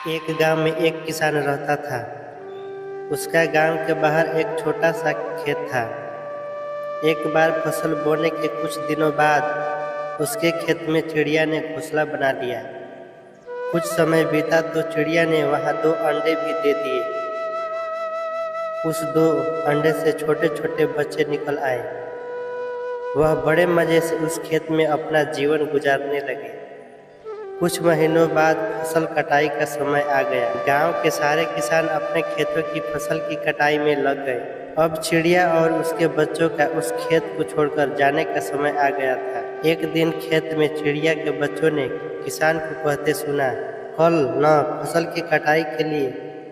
एक गांव में एक किसान रहता था। उसका गांव के बाहर एक छोटा सा खेत था। एक बार फसल बोने के कुछ दिनों बाद उसके खेत में चिड़िया ने घोंसला बना लिया। कुछ समय बीता तो चिड़िया ने वहां 2 अंडे भी दे दिए। उस 2 अंडे से छोटे छोटे बच्चे निकल आए। वह बड़े मजे से उस खेत में अपना जीवन गुजारने लगे। कुछ महीनों बाद फसल कटाई का समय आ गया। गांव के सारे किसान अपने खेतों की फसल की कटाई में लग गए। अब चिड़िया और उसके बच्चों का उस खेत को छोड़कर जाने का समय आ गया था। एक दिन खेत में चिड़िया के बच्चों ने किसान को कहते सुना, कल न फसल की कटाई के लिए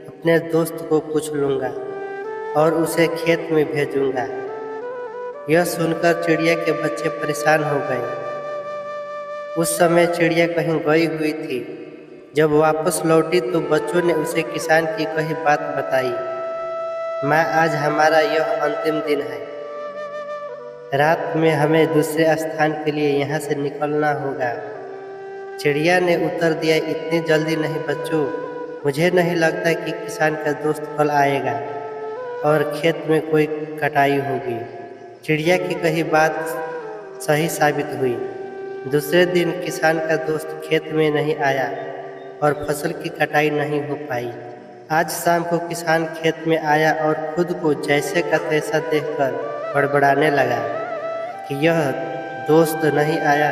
अपने दोस्त को पूछ लूंगा और उसे खेत में भेजूंगा। यह सुनकर चिड़िया के बच्चे परेशान हो गए। उस समय चिड़िया कहीं गई हुई थी। जब वापस लौटी तो बच्चों ने उसे किसान की कही बात बताई। माँ, आज हमारा यह अंतिम दिन है। रात में हमें दूसरे स्थान के लिए यहाँ से निकलना होगा। चिड़िया ने उत्तर दिया, इतनी जल्दी नहीं बच्चों, मुझे नहीं लगता कि किसान का दोस्त कल आएगा और खेत में कोई कटाई होगी। चिड़िया की कही बात सही साबित हुई। दूसरे दिन किसान का दोस्त खेत में नहीं आया और फसल की कटाई नहीं हो पाई। आज शाम को किसान खेत में आया और खुद को जैसे का तैसा देखकर बड़बड़ाने लगा कि यह दोस्त नहीं आया।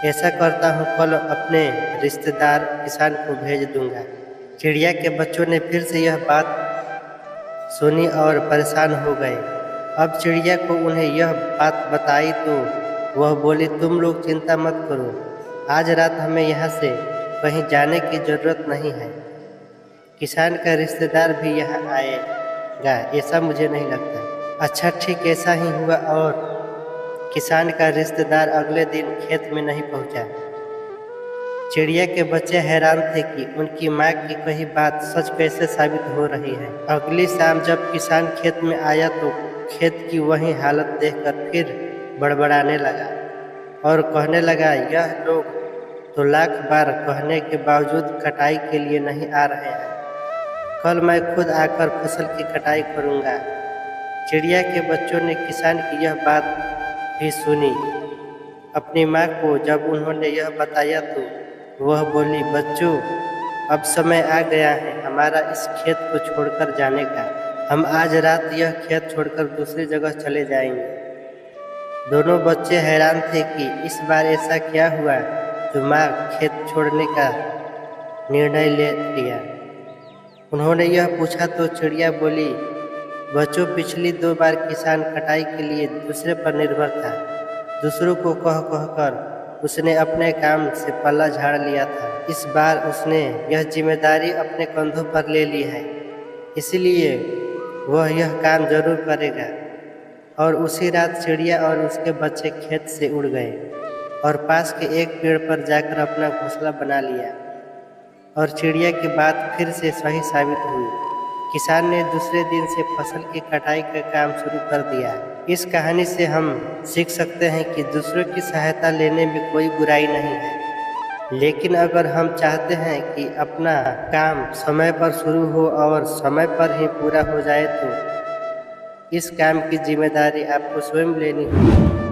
ऐसा करता हूँ, कल अपने रिश्तेदार किसान को भेज दूंगा। चिड़िया के बच्चों ने फिर से यह बात सुनी और परेशान हो गए। अब चिड़िया को उन्हें यह बात बताई तो वह बोली, तुम लोग चिंता मत करो, आज रात हमें यहाँ से कहीं जाने की जरूरत नहीं है। किसान का रिश्तेदार भी यहाँ आएगा ऐसा मुझे नहीं लगता। अच्छा ठीक ऐसा ही हुआ और किसान का रिश्तेदार अगले दिन खेत में नहीं पहुँचा। चिड़िया के बच्चे हैरान थे कि उनकी माँ की कही बात सच कैसे साबित हो रही है। अगली शाम जब किसान खेत में आया तो खेत की वही हालत देखकर फिर बड़बड़ाने लगा और कहने लगा, यह लोग तो लाख बार कहने के बावजूद कटाई के लिए नहीं आ रहे हैं। कल मैं खुद आकर फसल की कटाई करूँगा। चिड़िया के बच्चों ने किसान की यह बात भी सुनी। अपनी माँ को जब उन्होंने यह बताया तो वह बोली, बच्चों, अब समय आ गया है हमारा इस खेत को छोड़कर जाने का। हम आज रात यह खेत छोड़कर दूसरी जगह चले जाएंगे। दोनों बच्चे हैरान थे कि इस बार ऐसा क्या हुआ जो माँ खेत छोड़ने का निर्णय ले लिया। उन्होंने यह पूछा तो चिड़िया बोली, बच्चों, पिछली 2 बार किसान कटाई के लिए दूसरे पर निर्भर था। दूसरों को कह कहकर उसने अपने काम से पल्ला झाड़ लिया था। इस बार उसने यह जिम्मेदारी अपने कंधों पर ले ली है, इसलिए वह यह काम जरूर करेगा। और उसी रात चिड़िया और उसके बच्चे खेत से उड़ गए और पास के एक पेड़ पर जाकर अपना घोंसला बना लिया। और चिड़िया की बात फिर से सही साबित हुई। किसान ने दूसरे दिन से फसल की कटाई का काम शुरू कर दिया। इस कहानी से हम सीख सकते हैं कि दूसरों की सहायता लेने में कोई बुराई नहीं है, लेकिन अगर हम चाहते हैं कि अपना काम समय पर शुरू हो और समय पर ही पूरा हो जाए तो इस काम की जिम्मेदारी आपको स्वयं लेनी होगी।